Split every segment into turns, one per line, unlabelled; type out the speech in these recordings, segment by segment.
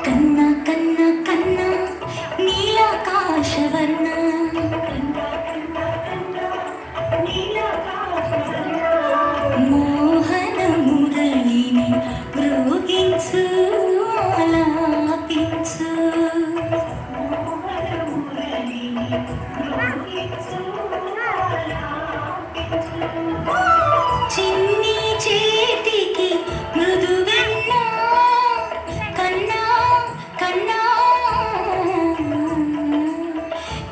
కన్నా కన్నా కన్నా నీలాకాశవర్ణ మోహన మురళిని మ్రోగించు ఆలాపించు చిన్ని చేతికి మృదువెన్న కన్నా కన్నా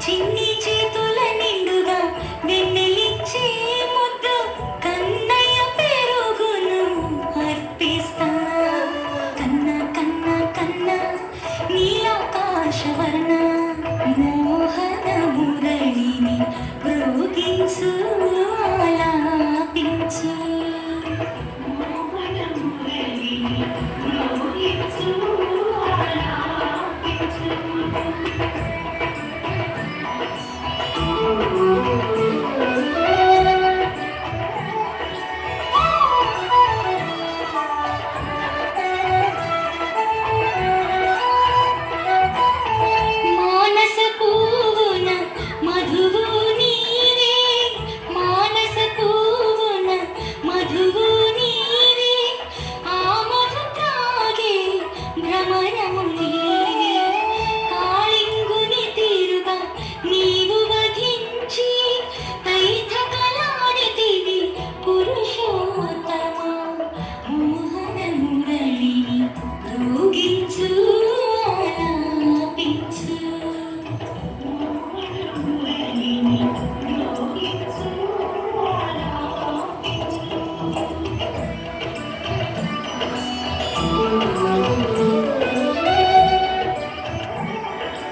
చిన్ని చేతుల నిండుగా వెన్నెలిచ్చి ముద్దు కన్నయ్య పెరుగును అర్పిస్తా.